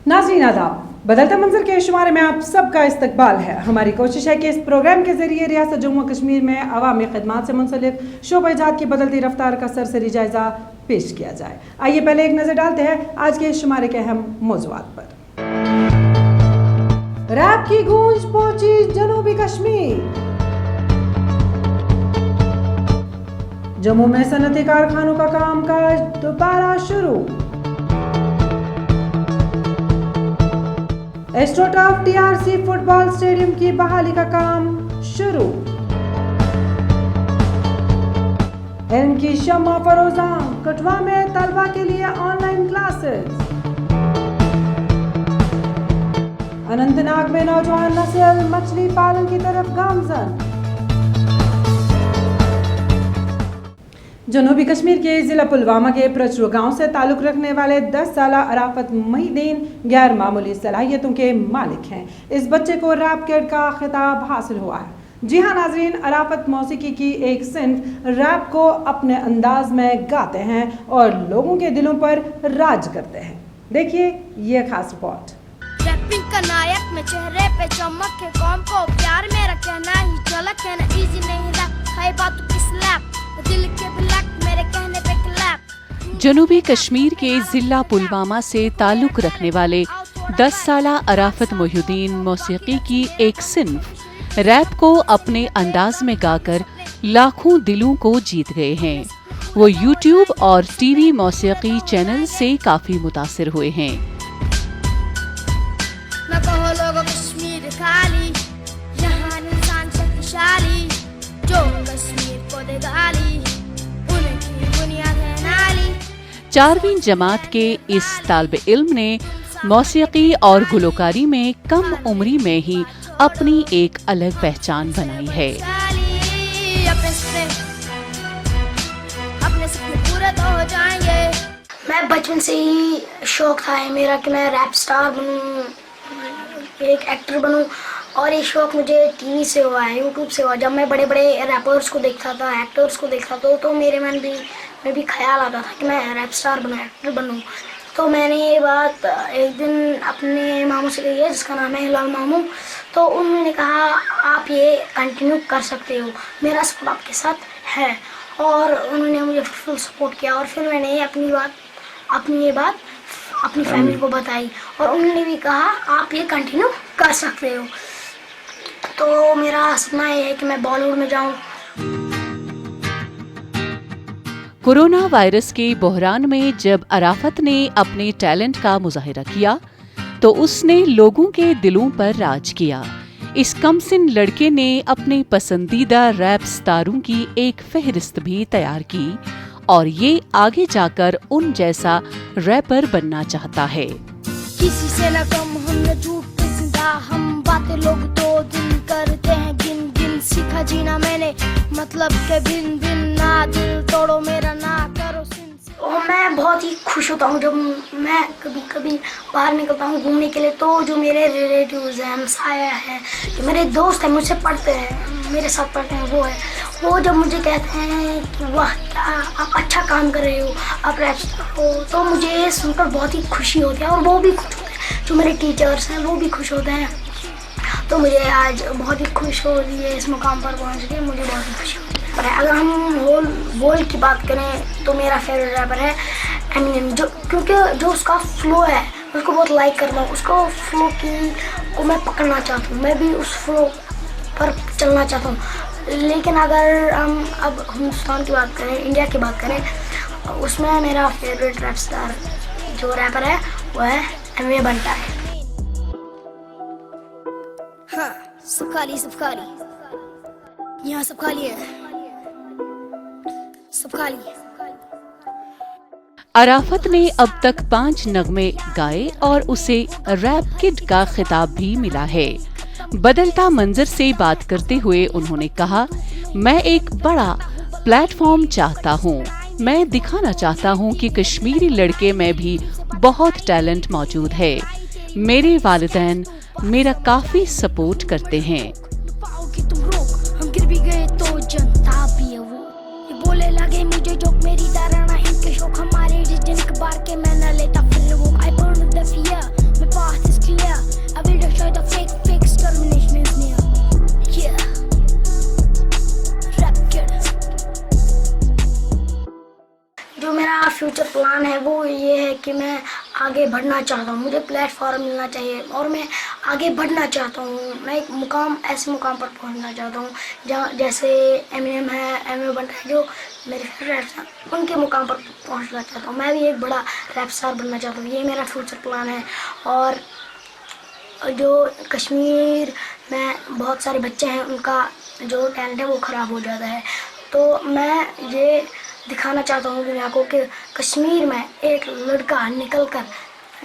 नाज़रीन आदाब, बदलता मंजर के शुमारे में आप सबका इस्तकबाल है। हमारी कोशिश है कि इस प्रोग्राम के जरिए रियासत जम्मू और कश्मीर में अवामी खदमात से मुंसलिक शोबा इजात की बदलती रफ्तार का सरसरी जायजा पेश किया जाए। आइए पहले एक नजर डालते हैं आज के इस शुमारे के अहम मौज़ूआत पर। रैप की गूंज पहुंची जनूबी कश्मीर। जम्मू में सनती कारखानों का कामकाज दोबारा शुरू। एस्ट्रोटर्फ टीआरसी फुटबॉल स्टेडियम की बहाली का काम शुरू। इल्म की शम्मा फरोजा, कठवा में तलबा के लिए ऑनलाइन क्लासेस। अनंतनाग में नौजवान नस्ल मछली पालन की तरफ गामजन। जनूबी कश्मीर के जिला पुलवामा के प्रचुर गांव से ताल्लुक रखने वाले 10 साला अराफत मोहिउद्दीन गैर मामूली सलाहियतों के मालिक हैं। इस बच्चे को रैप किड का खिताब हासिल हुआ है। जी हाँ नाजरीन, अराफत मौसीकी की एक सिंफ रैप को अपने अंदाज में गाते हैं और लोगों के दिलों पर राज करते हैं। देखिए ये खास रिपोर्ट। रैपिंग का नायक में चेहरे पे चमक है, कौम को प्यार मेरा कहना ही झलक है ना, इजी नहीं रैप है बात की स्लैप, दिल के ब्लैक मेरे कहने पे क्लैप। जनूबी कश्मीर के जिला पुलवामा से ताल्लुक रखने वाले 10 साला अराफत मोहिउद्दीन मौसीकी की एक सिंफ रैप को अपने अंदाज में गाकर लाखों दिलों को जीत गए हैं। वो यूट्यूब और टीवी मौसीकी चैनल से काफी मुतासिर हुए हैं। न कहो लोगों कश्मीर खाली, यहाँ इंसान शक्तिशाली, जो कश्मीर को दे गाली, उनकी बुनियाद है नाली। 4वीं जमात के इस तालिब इल्म ने मौसीकी और गुलकारी में कम उम्री में ही अपनी एक अलग पहचान बनाई है। अपने सपने पूरे तो हो जाएंगे। मैं बचपन से ही शौक था मेरा कि मैं रैप स्टार बनूं, एक एक्टर बनूं, और ये शौक मुझे टीवी से हुआ है, यूट्यूब से हुआ। जब मैं बड़े बड़े रैपर्स को देखता था, एक्टर्स को देखता था, तो मेरे मन में भी ख्याल आता था कि मैं रैप स्टार बनूं, एक्टर बनूं। तो मैंने ये बात एक दिन अपने मामू से कही है, जिसका नाम है हिलाल मामू। तो उन्होंने कहा आप ये कंटिन्यू कर सकते हो, मेरा सपोर्ट आपके साथ है। और उन्होंने मुझे फुल सपोर्ट किया और फिर मैंने अपनी ये बात अपनी फैमिली को बताई और उन्होंने भी कहा आप ये कंटिन्यू कर सकते हो। तो मेरा सपना ये है कि मैं बॉलीवुड में जाऊं। कोरोना वायरस के बहरान में जब अराफत ने अपने टैलेंट का मुजाहिरा किया तो उसने लोगों के दिलों पर राज किया। इस कमसिन लड़के ने अपने पसंदीदा रैप स्टारों की एक फहरिस्त भी तैयार की और ये आगे जाकर उन जैसा रैपर बनना चाहता है। किसी से न कम हम न झूठ पे जिंदा, हम बातें लोग दो दिन करते हैं गिन गिन, सीखा जीना मैंने मतलब के बिन बिन, ना दिल तोड़ो मेरा ना करो सिन। और मैं बहुत ही खुश होता हूँ जब मैं कभी कभी बाहर निकलता हूँ घूमने के लिए, तो जो मेरे रिलेटिव्स हैं, हमसाया है, जो मेरे दोस्त हैं, मुझसे पढ़ते हैं, मेरे साथ पढ़ते हैं, वो जब मुझे कहते हैं कि वाह क्या आप अच्छा काम कर रहे हो, आप रैप स्टार हो, तो मुझे सुनकर बहुत ही खुशी होती है और वो भी खुश होते हैं। जो मेरे टीचर्स हैं वो भी खुश होते हैं। तो मुझे आज बहुत ही खुश हो रही है इस मुकाम पर पहुँच के, मुझे बहुत ही खुशी होती है। अगर हम वर्ल्ड की बात करें तो मेरा फेवरेट रैपर है एमिनेम, क्योंकि जो उसका फ्लो है उसको बहुत लाइक करता हूँ, उसको फ्लो को मैं पकड़ना चाहता हूँ, मैं भी उस फ्लो पर चलना चाहता हूँ। लेकिन अगर हम अब हिंदुस्तान की बात करें, इंडिया की बात करें, उसमें मेरा फेवरेट रैप स्टार जो रैपर है वो है एमए बंटा है। हाँ सब खाली यहाँ सब खाली है, सब खाली है। अराफत ने अब तक 5 नगमे गाए और उसे रैप किड का खिताब भी मिला है। बदलता मंजर से बात करते हुए उन्होंने कहा, मैं एक बड़ा प्लेटफॉर्म चाहता हूँ, मैं दिखाना चाहता हूँ कि कश्मीरी लड़के में भी बहुत टैलेंट मौजूद है। मेरे वालिदैन मेरा काफी सपोर्ट करते हैं। हम गिर भी गए तो जनता भी है वो, ये बोले लगे मुझे जो मेरी धारणा इनके शौक हमारे जिनके बार के मैं न लेता फिर वो आई बर्न द फियर। आगे बढ़ना चाहता हूँ, मुझे प्लेटफॉर्म मिलना चाहिए और मैं आगे बढ़ना चाहता हूँ। मैं एक मुकाम, ऐसे मुकाम पर पहुँचना चाहता हूँ जहाँ जैसे एमिनेम है, एमिनेम बंटा है, जो मेरे फेवरेट हैं, उनके मुकाम पर पहुँचना चाहता हूँ। मैं भी एक बड़ा रैप स्टार बनना चाहता हूँ, ये मेरा फ्यूचर प्लान है। और जो कश्मीर में बहुत सारे बच्चे हैं, उनका जो टैलेंट है वो ख़राब हो जाता है, तो मैं ये दिखाना चाहता हूँ दुनिया को कि कश्मीर में एक लड़का निकल कर,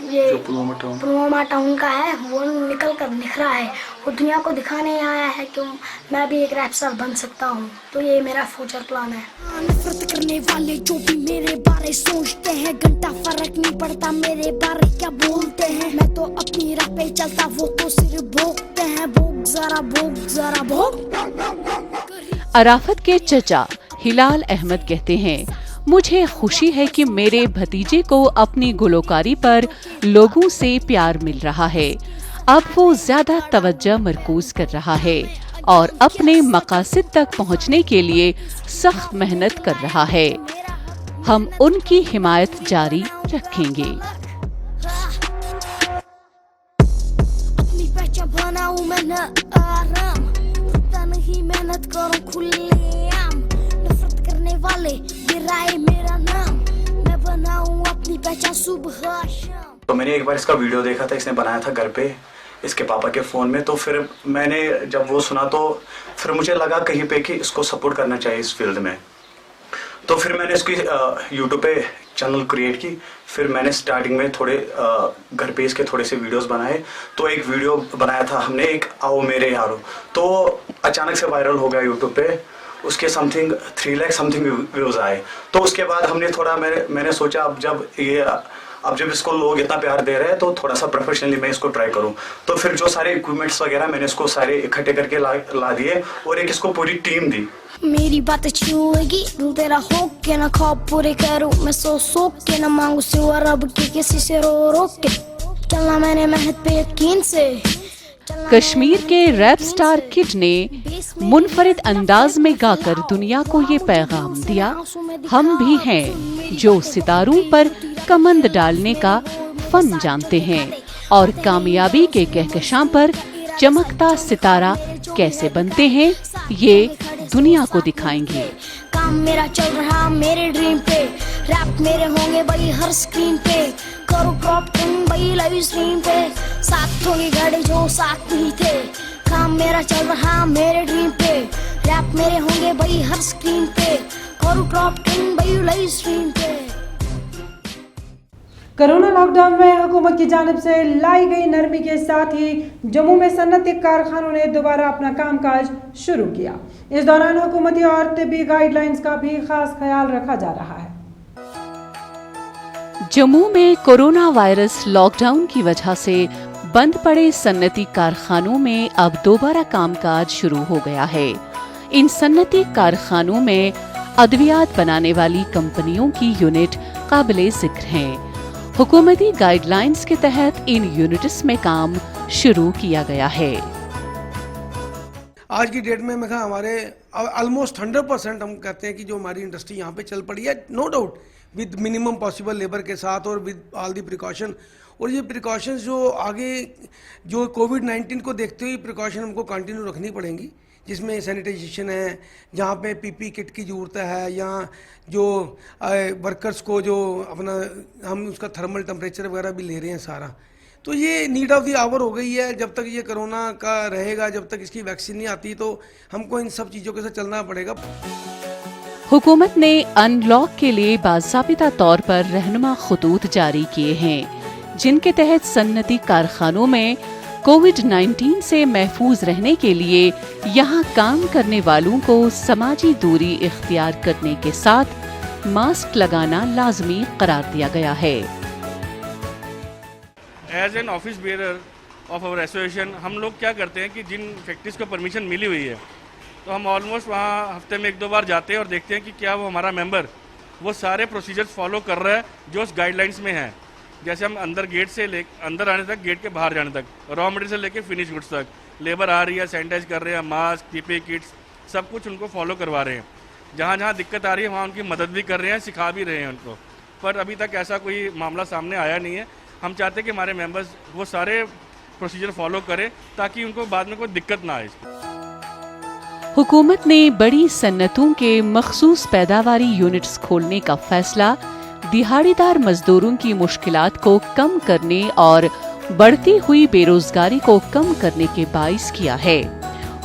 ये पुलवामा टाउन का है, वो निकल कर निखरा है, वो दुनिया को दिखाने आया है कि मैं भी एक रैप स्टार बन सकता हूँ। तो ये मेरा फ्यूचर प्लान है। नफरत करने वाले जो भी मेरे बारे सोचते हैं, घंटा फर्क नहीं पड़ता मेरे बारे क्या बोलते हैं। मैं तो अपनी राह पे चलता, वो तो सिर्फ भोगते हैं। भोग जरा, भोग जरा, भोग। अराफत के चचा हिलाल अहमद कहते हैं, मुझे खुशी है कि मेरे भतीजे को अपनी गुलकारी पर लोगों से प्यार मिल रहा है। अब वो ज्यादा तवज्जो मरकूज कर रहा है और अपने मकासद तक पहुंचने के लिए सख्त मेहनत कर रहा है। हम उनकी हिमायत जारी रखेंगे। अपनी पहचान बनाऊं मैं न आराम, नहीं मेहनत करूं खुलेआम। नफरत करने वाले गिराए मेरा नाम, मैं बनाऊं अपनी पहचान सुबह शाम। तो मैंने एक बार इसका वीडियो देखा था, इसने बनाया था घर पे इसके पापा के फ़ोन में। तो फिर मैंने जब वो सुना तो फिर मुझे लगा कहीं पे कि इसको सपोर्ट करना चाहिए इस फील्ड में। तो फिर मैंने इसकी यूट्यूब पे चैनल क्रिएट की। फिर मैंने स्टार्टिंग में थोड़े घर पे इसके थोड़े से वीडियोस बनाए। तो एक वीडियो बनाया था हमने, एक आओ मेरे यारो, तो अचानक से वायरल हो गया यूट्यूब पे। उसके समथिंग 3 लाख समथिंग व्यूज़ आए। तो उसके बाद हमने थोड़ा मैंने सोचा अब जब इसको लोग इतना प्यार दे रहे हैं तो थोड़ा सा प्रोफेशनली मैं इसको ट्राई करूं। तो फिर जो सारे इक्विपमेंट्स वगैरह मैंने इसको सारे इकट्ठे करके ला दिए और एक इसको पूरी टीम दी। मेरी बात छुएगी रू तेरा हो के ना ख्वाब पूरे करूं, मैं सो के ना मांगू सिवा रब के किसी से रो के। चलना मैंने मेहनत पे यकीन से। कश्मीर के रैप स्टार किड ने मुनफरिद अंदाज में गाकर दुनिया को ये पैगाम दिया, हम भी हैं जो सितारों पर कमंद डालने का फन जानते हैं और कामयाबी के कहकशां पर चमकता सितारा कैसे बनते हैं ये दुनिया को दिखाएंगे। काम मेरा चल रहा मेरे ड्रीम पे, रैप मेरे होंगे भाई हर स्क्रीन पे, करो क्रॉप इन भाई लाइव स्ट्रीम पे, साथ होंगे गाड़ी जो साथ नहीं थे। काम मेरा चल रहा मेरे ड्रीम पे, रैप मेरे होंगे भाई हर स्क्रीन पे, करो क्रॉप इन भाई लाइव स्ट्रीम पे। कोरोना लॉकडाउन में हुकूमत की जानिब से लाई गई नरमी के साथ ही जम्मू में सन्नती कारखानों ने दोबारा अपना कामकाज शुरू किया। इस दौरान हुकूमती और तिब्बी गाइडलाइंस का भी खास ख्याल रखा जा रहा है। जम्मू में कोरोना वायरस लॉकडाउन की वजह से बंद पड़े सन्नती कारखानों में अब दोबारा कामकाज शुरू हो गया है। इन सन्नती कारखानों में अद्वियात बनाने वाली कंपनियों की यूनिट काबिले जिक्र हैं। हुकूमती गाइडलाइंस के तहत इन यूनिट्स में काम शुरू किया गया है। आज की डेट में मैं कहा हमारे ऑलमोस्ट 100% हम कहते हैं कि जो हमारी इंडस्ट्री यहाँ पे चल पड़ी है, no doubt with minimum possible labour के साथ और विद ऑल दी प्रिकॉशन। और ये प्रिकॉशंस जो आगे जो कोविड-19 को देखते हुए प्रिकॉशन हमको कंटिन्यू रखनी पड़ेंगी, जिसमें सैनिटाइजेशन है, जहाँ पे पीपी किट की ज़रूरत है, या जो वर्कर्स को जो अपना हम उसका थर्मल टेम्परेचर वगैरह भी ले रहे हैं सारा। तो ये नीड ऑफ द आवर हो गई है। जब तक ये कोरोना का रहेगा, जब तक इसकी वैक्सीन नहीं आती, तो हमको इन सब चीज़ों के साथ चलना पड़ेगा। हुकूमत ने अनलॉक के लिए बाज़ाबिता तौर पर रहनुमा खतूत जारी किए हैं, जिनके तहत सन्नती कारखानों में कोविड-19 से महफूज रहने के लिए यहाँ काम करने वालों को समाजी दूरी इख्तियार करने के साथ मास्क लगाना लाजमी करार दिया गया है। As an office bearer of our association हम लोग क्या करते हैं कि जिन फैक्ट्रीज को परमिशन मिली हुई है, तो हम ऑलमोस्ट वहाँ हफ्ते में 1-2 बार जाते हैं और देखते हैं कि क्या वो हमारा मेंबर वो सारे प्रोसीजर्स फॉलो कर रहा है जो उस गाइडलाइंस में है। जैसे हम अंदर गेट से अंदर आने तक, गेट के बाहर जाने तक, रॉ मटेरियल से लेके फिनिश गुड्स तक, लेबर आ रही है, सैनिटाइज कर रहे हैं, मास्क, पीपीई किट्स, सब कुछ उनको फॉलो करवा रहे हैं। जहाँ जहाँ दिक्कत आ रही है वहाँ उनकी मदद भी कर रहे हैं, सिखा भी रहे हैं उनको। पर अभी तक ऐसा कोई मामला सामने आया नहीं है हम चाहते हैं कि हमारे मेंबर्स वो सारे प्रोसीजर फॉलो करें ताकि उनको बाद में कोई दिक्कत ना आए। हुकूमत ने बड़ी सन्नतों के मखसूस पैदावारी यूनिट्स खोलने का फैसला दिहाड़ीदार मजदूरों की मुश्किलात को कम करने और बढ़ती हुई बेरोजगारी को कम करने के बाइस किया है।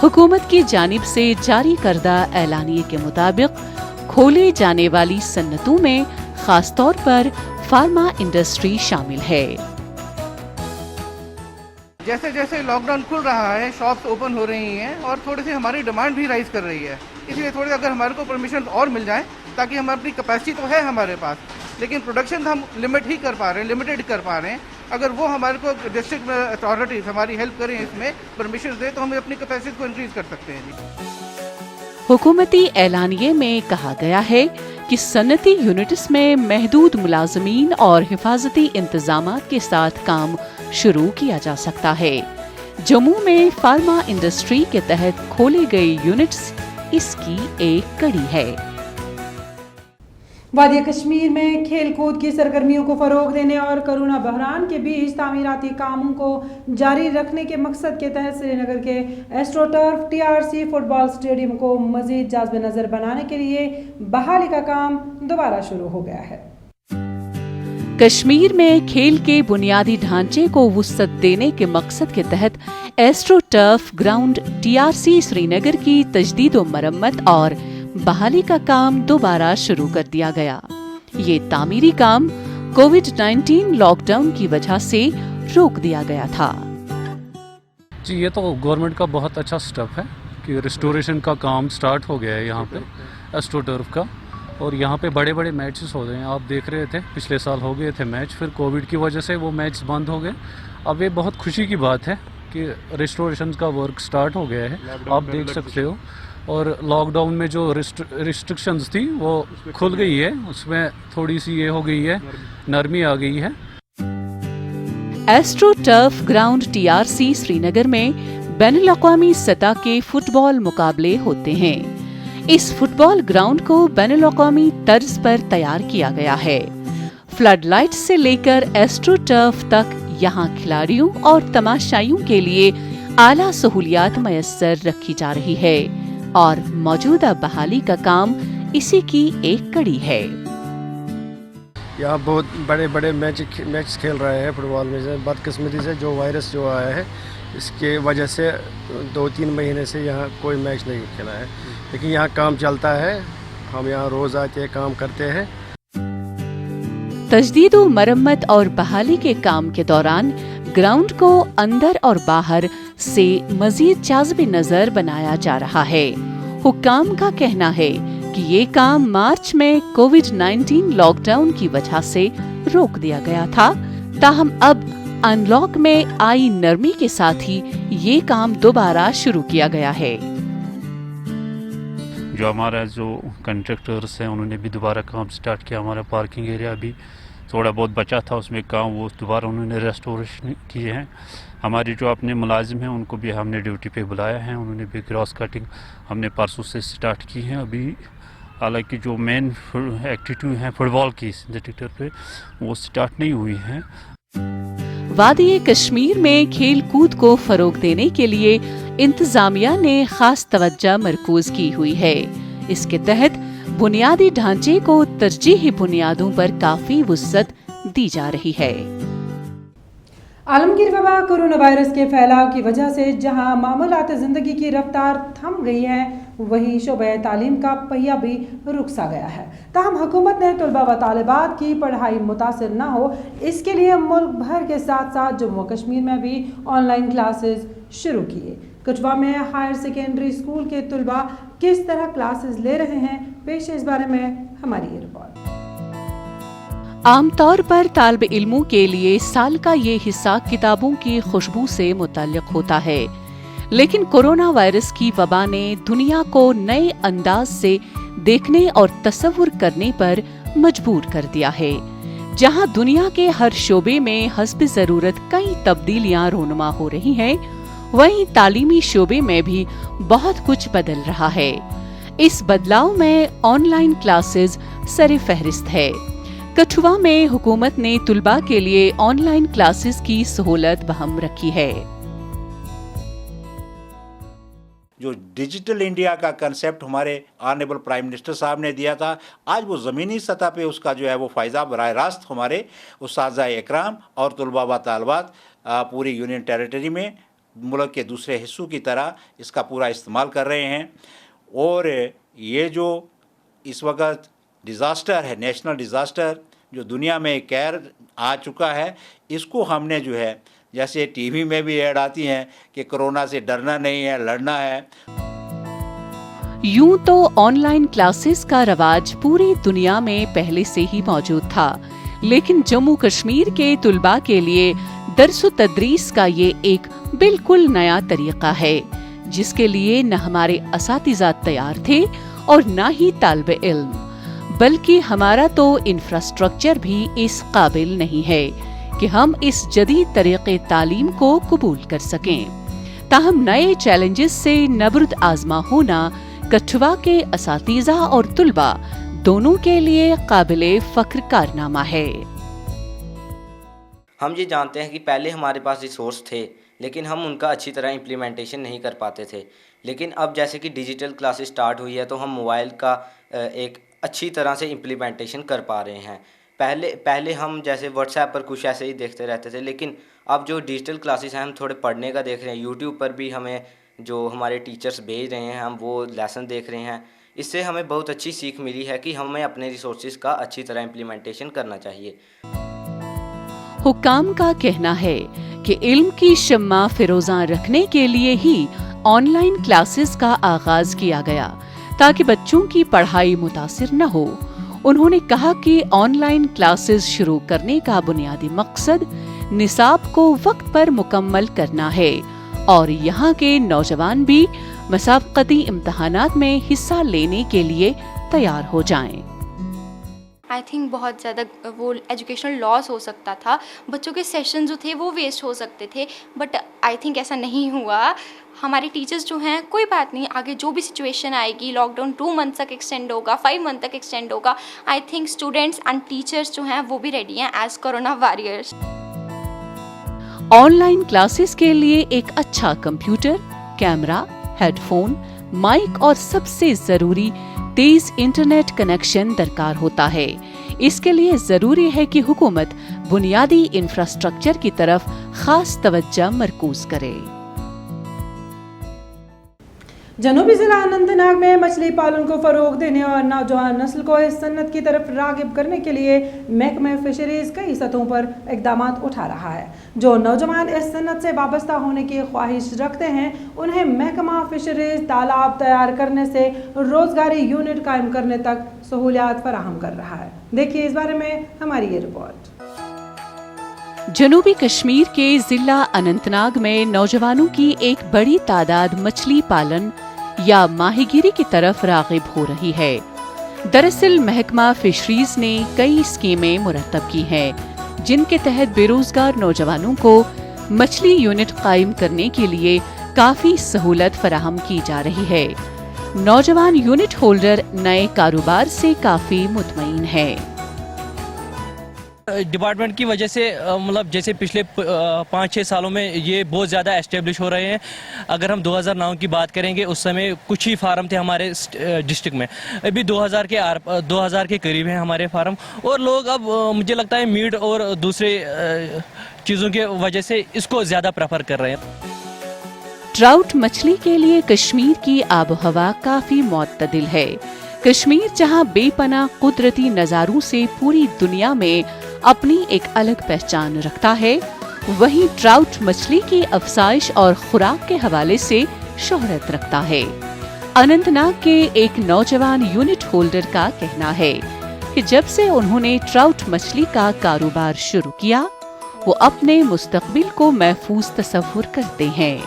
हुकूमत की जानिब से जारी करदा एलानिये के मुताबिक खोले जाने वाली सन्नतों में खास तौर पर फार्मा इंडस्ट्री शामिल है। जैसे जैसे लॉकडाउन खुल रहा है, शॉप्स ओपन हो रही हैं और थोड़ी सी हमारी डिमांड भी राइज कर रही है, इसलिए थोड़ी अगर हमारे को परमिशन और मिल जाए, ताकि हम अपनी कैपेसिटी तो है हमारे पास, लेकिन प्रोडक्शन हम लिमिटेड कर पा रहे हैं। अगर वो हमारे को डिस्ट्रिक्ट अथॉरिटीज हमारी हेल्प करें, इसमें परमिशन दे, तो हम अपनी कैपेसिटी को इंक्रीज कर सकते हैं। हुकूमती एलानिये में कहा गया है कि सन्नती यूनिट्स में महदूद मुलाजमीन और हिफाजती इंतजामात के साथ काम शुरू किया जा सकता है। जम्मू में फार्मा इंडस्ट्री के तहत खोले गए यूनिट्स इसकी एक कड़ी है। वादी कश्मीर में खेल कूद की सरगर्मियों को फरोग देने और कोरोना बहरान के बीच तामीराती कामों को जारी रखने के मकसद के तहत श्रीनगर के एस्ट्रोटर्फ TRC फुटबॉल स्टेडियम को मजीद जाज़ब नज़र बनाने के लिए बहाली का काम दोबारा शुरू हो गया है। कश्मीर में खेल के बुनियादी ढांचे को वुसअत देने के मकसद के तहत एस्ट्रोटर्फ ग्राउंड TRC श्रीनगर की तजदीद व मरम्मत और बहाली का काम दोबारा शुरू कर दिया गया। ये तामीरी काम कोविड-19 लॉकडाउन की वजह से रोक दिया गया था। जी, ये तो गवर्नमेंट का बहुत अच्छा स्टेप है कि रिस्टोरेशन का काम स्टार्ट हो गया है यहाँ पे एस्ट्रोटर्फ का, और यहाँ पे बड़े बड़े मैचेस हो रहे हैं। आप देख रहे थे पिछले साल हो गए थे मैच, फिर कोविड की वजह से वो मैच बंद हो गए। अब ये बहुत खुशी की बात है कि रिस्टोरेशन का वर्क स्टार्ट हो गया है, आप देख सकते हो। और लॉकडाउन में जो रिस्ट्रिक्शंस थी वो खुल गई है, उसमें थोड़ी सी ये हो गई है, नरमी आ गई है। एस्ट्रोटर्फ ग्राउंड TRC श्रीनगर में बैनुल-अक़वामी सतह के फुटबॉल मुकाबले होते हैं। इस फुटबॉल ग्राउंड को बैनुल-अक़वामी तर्ज पर तैयार किया गया है। फ्लड लाइट से लेकर एस्ट्रोटर्फ तक यहाँ खिलाड़ियों और तमाशाइयों के लिए आला सहूलियात मयस्सर रखी जा रही है और मौजूदा बहाली का काम इसी की एक कड़ी है। यहाँ बहुत बड़े बड़े मैच खेल रहे हैं फुटबॉल में। बदकिस्मती से जो वायरस जो आया है, इसके वजह से 2-3 महीने से यहाँ कोई मैच नहीं खेला है, लेकिन यहाँ काम चलता है। हम यहाँ रोज आते हैं, काम करते हैं। तजदीद व मरम्मत और बहाली के काम के दौरान ग्राउंड को अंदर और बाहर से मजीद जाज़ब नजर बनाया जा रहा है। हुक्काम का कहना है कि ये काम मार्च में कोविड-19 लॉकडाउन की वजह से रोक दिया गया था, ताहम अब अनलॉक में आई नरमी के साथ ही ये काम दोबारा शुरू किया गया है। जो हमारा जो कंट्रैक्टर्स हैं उन्होंने भी दोबारा काम स्टार्ट किया। हमारा पार्किंग एरिया भी थोड़ा बहुत बचा था, उसमें काम वो दोबारा उन्होंने रेस्टोरेशन किए हैं। हमारे जो अपने मुलाजिम हैं उनको भी हमने ड्यूटी पे बुलाया है, उन्होंने भी क्रॉस कटिंग हमने परसों से स्टार्ट की है। अभी हालांकि जो मेन एक्टिविटी है फुटबॉल की सिंथेटिक पे वो स्टार्ट नहीं हुई है। वादी कश्मीर में खेल कूद को फरोग देने के लिए इंतजामिया ने खास तवज्जो मरकूज की हुई है। इसके तहत बुनियादी ढांचे को तरजीही बुनियादों पर काफी वुसअत दी जा रही है। आलमगीर वबा कोरोना वायरस के फैलाव की वजह से जहां मामूलात जिंदगी की रफ्तार थम गई है, वहीं शोबे तालीम का पहिया भी रुक सा गया है। ताहम हुकूमत ने तलबा व तालिबात की पढ़ाई मुतासिर न हो, इसके लिए मुल्क भर के साथ साथ जम्मू कश्मीर में भी ऑनलाइन क्लासेस शुरू किए। कठुआ में हायर सेकेंडरी स्कूल के तलबा किस तरह क्लासेस ले रहे हैं, पेश इस बारे में हमारी ये रिपोर्ट। आमतौर पर तालिब इल्मों के लिए साल का ये हिस्सा किताबों की खुशबू से मुताल्लिक होता है, लेकिन कोरोना वायरस की वबा ने दुनिया को नए अंदाज से देखने और तसव्वुर करने पर मजबूर कर दिया है। जहां दुनिया के हर शोबे में हस्ब ज़रूरत कई तब्दीलियां रोनुमा हो रही हैं, वहीं तालीमी शोबे में भी बहुत कुछ बदल रहा है। इस बदलाव में ऑनलाइन क्लासेस सरे फहरिस्त है। कठुआ में हुकूमत ने तुलबा के लिए ऑनलाइन क्लासेस की सहूलत बहाल रखी है। जो डिजिटल इंडिया का कंसेप्ट हमारे ऑनरेबल प्राइम मिनिस्टर साहब ने दिया था, आज वो ज़मीनी सतह पे उसका जो है वो फ़ायदा बराह रास्त हमारे उस्ताज़ इकराम और तलबा व तालबात पूरी यूनियन टेरिटरी में मुल्क के दूसरे हिस्सों की तरह इसका पूरा इस्तेमाल कर रहे हैं। और ये जो इस वक्त डिज़ास्टर है, नेशनल डिज़ास्टर जो दुनिया में कहर आ चुका है, इसको हमने जो है जैसे टीवी में भी ऐड आती हैं कि कोरोना से डरना नहीं है, लड़ना है। यूं तो ऑनलाइन क्लासेस का रवाज पूरी दुनिया में पहले से ही मौजूद था, लेकिन जम्मू कश्मीर के तुलबा के लिए दरस तदरीस का ये एक बिल्कुल नया तरीका है, जिसके लिए न हमारे असातिज़ा तैयार थे और न ही तालिब इल्म, बल्कि हमारा तो इंफ्रास्ट्रक्चर भी इस काबिल नहीं है कि हम इस जदीद तरीके तालीम को कबूल कर सकें। ताहम नए चैलेंजेस से नबर्द आजमा होना कठुआ के असातिज़ा और तुलबा दोनों के लिए काबिले फ़ख्र कारनामा है। हम ये जानते हैं कि पहले हमारे पास रिसोर्स थे, लेकिन हम उनका अच्छी तरह इम्प्लीमेंटेशन नहीं कर पाते थे। लेकिन अब जैसे कि डिजिटल क्लासेस स्टार्ट हुई है तो हम मोबाइल का एक अच्छी तरह से इम्प्लीमेंटेशन कर पा रहे हैं। पहले हम जैसे व्हाट्सएप पर कुछ ऐसे ही देखते रहते थे, लेकिन अब जो डिजिटल क्लासेस हैं हम थोड़े पढ़ने का देख रहे हैं। यूट्यूब पर भी हमें जो हमारे टीचर्स भेज रहे हैं हम वो लेसन देख रहे हैं। इससे हमें बहुत अच्छी सीख मिली है कि हमें अपने रिसोर्सेज का अच्छी तरह इम्प्लीमेंटेशन करना चाहिए। हुक्काम का कहना है कि इल्म की शम्मा फिरोज़ा रखने के लिए ही ऑनलाइन क्लासेस का आगाज किया गया, ताकि बच्चों की पढ़ाई मुतासिर न हो। उन्होंने कहा कि ऑनलाइन क्लासेस शुरू करने का बुनियादी मकसद निसाब को वक्त पर मुकम्मल करना है और यहाँ के नौजवान भी मुसाबकती इम्तहानात में हिस्सा लेने के लिए तैयार हो जाएं। आई थिंक बहुत ज़्यादा वो एजुकेशनल लॉस हो सकता था, बच्चों के सेशन जो थे वो वेस्ट हो सकते थे, बट आई थिंक ऐसा नहीं हुआ। हमारे टीचर्स जो हैं, कोई बात नहीं, आगे जो भी सिचुएशन आएगी, लॉकडाउन 2 मंथ तक एक्सटेंड होगा, 5 मंथ तक एक्सटेंड होगा, I think students and teachers जो हैं वो भी रेडी हैं as corona warriors. Online classes के लिए एक अच्छा कंप्यूटर, कैमरा, हेडफोन, माइक और सबसे जरूरी तेज इंटरनेट कनेक्शन दरकार होता है। इसके लिए जरूरी है कि हुकूमत बुनियादी इंफ्रास्ट्रक्चर की तरफ खास तवज्जो मरकूज करे। जनूबी जिला अनंतनाग में मछली पालन को फरोग देने और नौजवान नस्ल को इस सन्नत की तरफ रागिब करने के लिए महकमा फिशरीज कई सतहों पर इकदाम उठा रहा है। जो नौजवान इस सन्नत से वाबस्ता होने की ख्वाहिश रखते हैं, उन्हें महकमा फिशरीज तालाब तैयार करने से रोजगारी यूनिट कायम करने तक सहूलियात फराहम कर रहा है। देखिए इस बारे में हमारी ये रिपोर्ट। जनूबी कश्मीर के जिला अनंतनाग में नौजवानों की एक बड़ी तादाद मछली पालन या माहीगीरी की तरफ रागिब हो रही है। दरअसल महकमा फिशरीज ने कई स्कीमें मुरतब की हैं, जिनके तहत बेरोजगार नौजवानों को मछली यूनिट कायम करने के लिए काफी सहूलत फराहम की जा रही है। नौजवान यूनिट होल्डर नए कारोबार से काफी मुतमईन है। डिपार्टमेंट की वजह से मतलब जैसे पिछले 5-6 सालों में ये बहुत ज़्यादा एस्टेब्लिश हो रहे हैं। अगर हम 2009 की बात करेंगे, उस समय कुछ ही फार्म थे हमारे डिस्ट्रिक्ट में। अभी 2000 के करीब हैं हमारे फार्म, और लोग अब मुझे लगता है मीट और दूसरे चीज़ों की वजह से इसको ज़्यादा प्रेफर कर रहे हैं। ट्राउट मछली के लिए कश्मीर की आबोहवा काफी मुअत्तदिल है। कश्मीर जहां बेपनाह कुदरती नजारों से पूरी दुनिया में अपनी एक अलग पहचान रखता है, वहीं ट्राउट मछली की अफसाइश और खुराक के हवाले से शोहरत रखता है। अनंतनाग के एक नौजवान यूनिट होल्डर का कहना है कि जब से उन्होंने ट्राउट मछली का कारोबार शुरू किया, वो अपने मुस्तकबिल को महफूज तस्वुर करते हैं।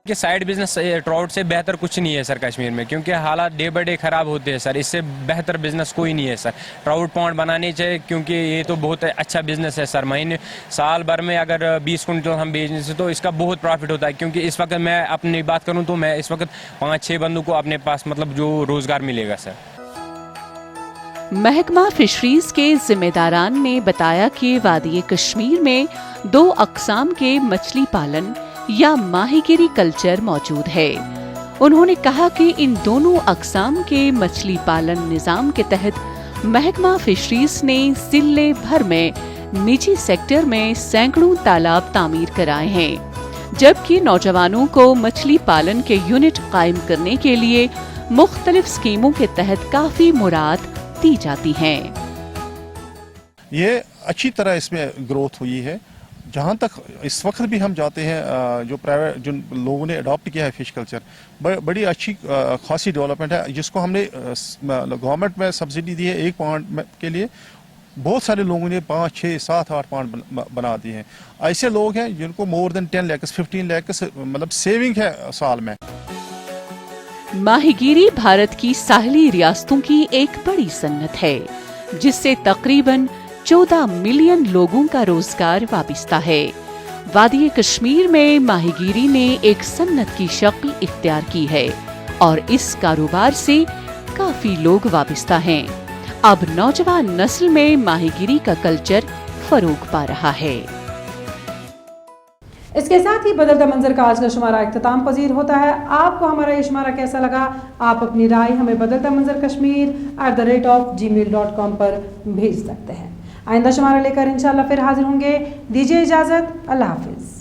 कि साइड बिजनेस ट्राउट से बेहतर कुछ नहीं है सर कश्मीर में, क्योंकि हालात डे बाय डे ख़राब होते हैं सर। इससे बेहतर बिजनेस कोई नहीं है सर। ट्राउट पॉन्ड बनाने चाहिए, क्योंकि ये तो बहुत अच्छा बिजनेस है सर। महीने साल भर में अगर 20 कुंटल हम बेचने से तो इसका बहुत प्रॉफिट होता है। क्योंकि इस वक्त मैं अपनी बात करूँ तो मैं इस वक्त 5-6 बंदों को अपने पास मतलब जो रोज़गार मिलेगा सर। महकमा फिशरीज के जिम्मेदारान ने बताया कि वादी कश्मीर में 2 अक़साम के मछली पालन या माहीगिरी कल्चर मौजूद है। उन्होंने कहा कि इन दोनों अक़साम के मछली पालन निज़ाम के तहत महकमा फिशरीज ने जिले भर में निजी सेक्टर में सैकड़ों तालाब तामीर कराए हैं, जबकि नौजवानों को मछली पालन के यूनिट कायम करने के लिए मुख्तलिफ स्कीमों के तहत काफी मुराद दी जाती हैं। ये अच्छी तरह इसमें ग्रोथ हुई है। जहाँ तक इस वक्त भी हम जाते हैं, जो प्राइवेट जिन लोगों ने अडॉप्ट किया है फिश कल्चर, बड़ी अच्छी खासी डेवलपमेंट है, जिसको हमने गवर्नमेंट में सब्सिडी दी है 1 पॉइंट के लिए। बहुत सारे लोगों ने 5, 6, 7, 8 पॉइंट बना दिए हैं। ऐसे लोग हैं जिनको मोर देन 10 लाख 15 लाख मतलब सेविंग है साल में। माहीगिरी भारत की साहली रियासतों की एक बड़ी सन्नत है, जिससे तकरीबन 14 मिलियन लोगों का रोजगार वाबिस्ता है। वादी कश्मीर में माहीगिरी ने एक सन्नत की शक्ल इख्तियार की है और इस कारोबार से काफी लोग वाबिस्ता हैं। अब नौजवान नस्ल में माहीगिरी का कल्चर फरोग पा रहा है। इसके साथ ही बदलता मंजर का आज का शुमारा इख्तिताम पजीर होता है। आपको हमारा ये शुमारा कैसा लगा? आप अपनी राय हमें बदलता मंजर kashmir@gmail.com पर भेज सकते हैं। आइंदा शुमारा लेकर इंशाल्लाह फिर हाजिर होंगे। दीजिए इजाजत। अल्लाह हाफिज।